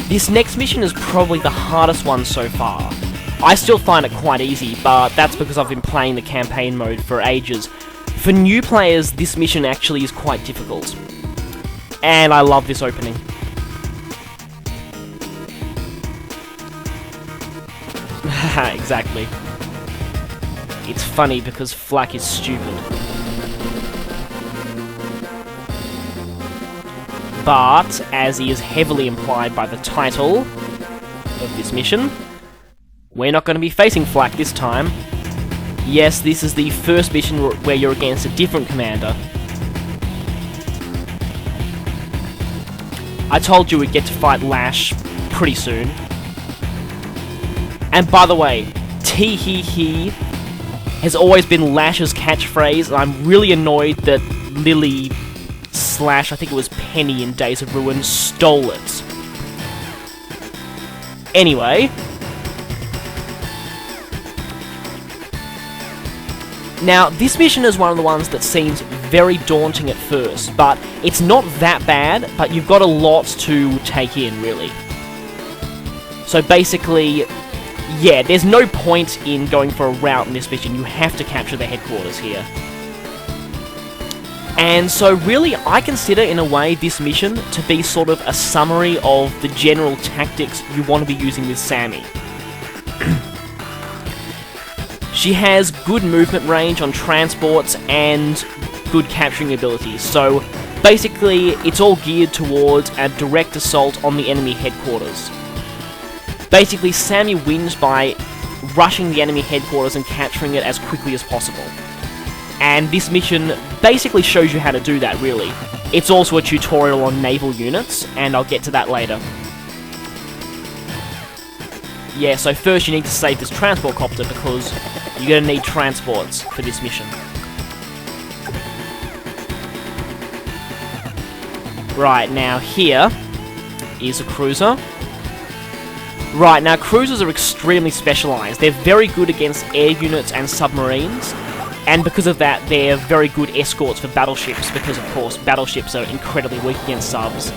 This next mission is probably the hardest one so far. I still find it quite easy, but that's because I've been playing the campaign mode for ages. For new players, this mission actually is quite difficult. And I love this opening. Haha, exactly. It's funny because Flak is stupid. But, as he is heavily implied by the title of this mission, we're not going to be facing Flak this time. Yes, this is the first mission where you're against a different commander. I told you we'd get to fight Lash pretty soon. And by the way, tee-hee-hee has always been Lash's catchphrase, and I'm really annoyed that Lily / I think it was Penny in Days of Ruin stole it. Anyway. Now, this mission is one of the ones that seems very daunting at first, but it's not that bad, but you've got a lot to take in, really. So basically, yeah, there's no point in going for a route in this mission. You have to capture the headquarters here. And so really, I consider, in a way, this mission to be sort of a summary of the general tactics you want to be using with Sami. She has good movement range on transports and good capturing abilities, so basically it's all geared towards a direct assault on the enemy headquarters. Basically, Sami wins by rushing the enemy headquarters and capturing it as quickly as possible. And this mission basically shows you how to do that, really. It's also a tutorial on naval units, and I'll get to that later. Yeah, so first you need to save this transport copter because you're going to need transports for this mission. Right, now here is a cruiser. Right, now cruisers are extremely specialised. They're very good against air units and submarines, and because of that they're very good escorts for battleships because, of course, battleships are incredibly weak against subs.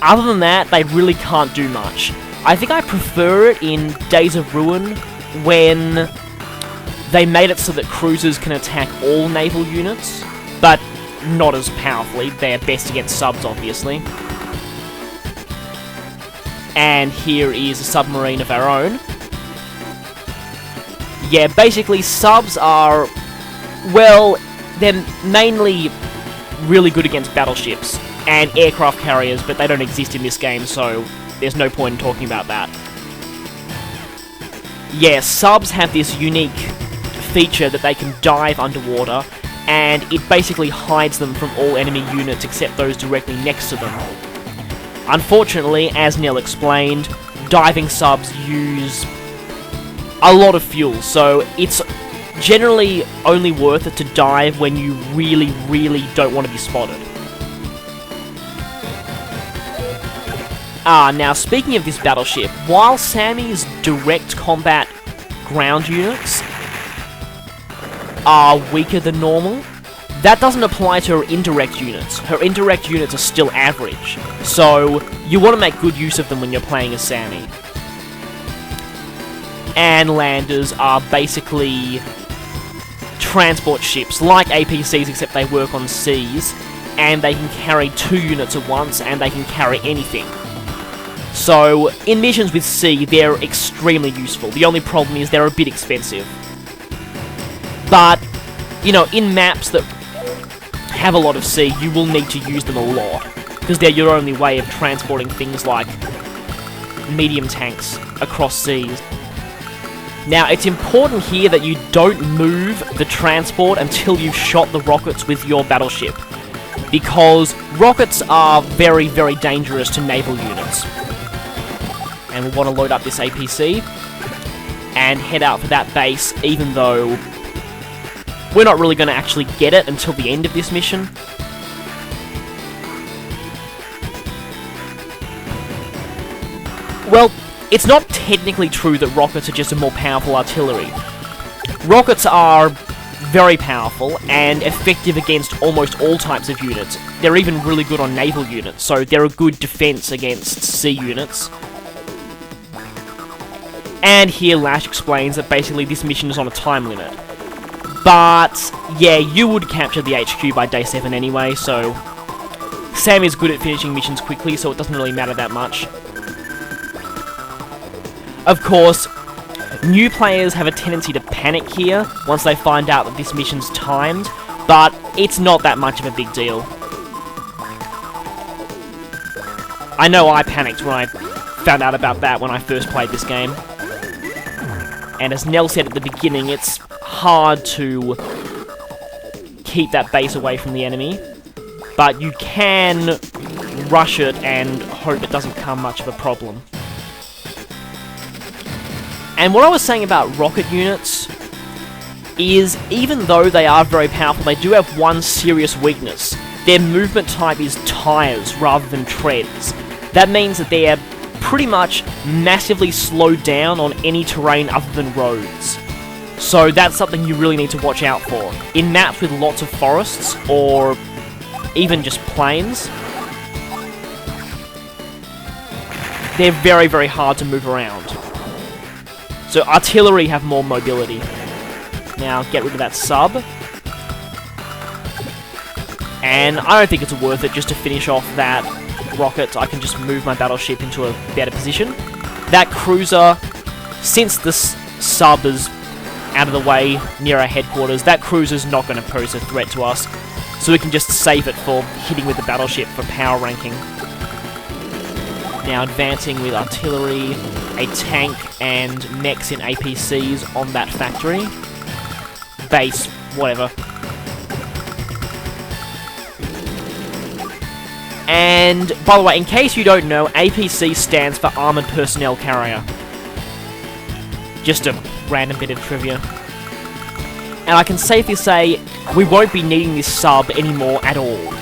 Other than that, they really can't do much. I think I prefer it in Days of Ruin when they made it so that cruisers can attack all naval units, but not as powerfully. They're best against subs, obviously. And here is a submarine of our own. Yeah, basically subs are, well, they're mainly really good against battleships and aircraft carriers, but they don't exist in this game, so there's no point in talking about that. Yeah, subs have this unique feature that they can dive underwater, and it basically hides them from all enemy units except those directly next to them. Unfortunately, as Nell explained, diving subs use a lot of fuel, so it's generally only worth it to dive when you really, really don't want to be spotted. Now speaking of this battleship, while Sami's direct combat ground units are weaker than normal, that doesn't apply to her indirect units. Her indirect units are still average, so you want to make good use of them when you're playing as Sami. And landers are basically transport ships, like APCs, except they work on seas, and they can carry 2 units at once, and they can carry anything. So, in missions with sea, they're extremely useful. The only problem is they're a bit expensive. But, you know, in maps that have a lot of sea, you will need to use them a lot, because they're your only way of transporting things like medium tanks across seas. Now, it's important here that you don't move the transport until you've shot the rockets with your battleship, because rockets are very, very dangerous to naval units. And we'll want to load up this APC and head out for that base, even though we're not really going to actually get it until the end of this mission. Well, it's not technically true that rockets are just a more powerful artillery. Rockets are very powerful and effective against almost all types of units. They're even really good on naval units, so they're a good defense against sea units. And here Lash explains that basically this mission is on a time limit. But, yeah, you would capture the HQ by day 7 anyway, so Sam is good at finishing missions quickly, so it doesn't really matter that much. Of course, new players have a tendency to panic here once they find out that this mission's timed, but it's not that much of a big deal. I know I panicked when I found out about that when I first played this game. And as Nell said at the beginning, it's hard to keep that base away from the enemy, but you can rush it and hope it doesn't become much of a problem. And what I was saying about rocket units is, even though they are very powerful, they do have one serious weakness. Their movement type is tires rather than treads. That means that they are pretty much massively slowed down on any terrain other than roads. So that's something you really need to watch out for. In maps with lots of forests, or even just plains, they're very, very hard to move around. So artillery have more mobility. Now get rid of that sub. And I don't think it's worth it just to finish off that rocket. I can just move my battleship into a better position. That cruiser, since the sub is out of the way near our headquarters, that cruiser's not going to pose a threat to us. So we can just save it for hitting with the battleship for power ranking. Now advancing with artillery, a tank and mechs in APCs on that factory. Base, whatever. And, by the way, in case you don't know, APC stands for Armoured Personnel Carrier. Just a random bit of trivia. And I can safely say, we won't be needing this sub anymore at all.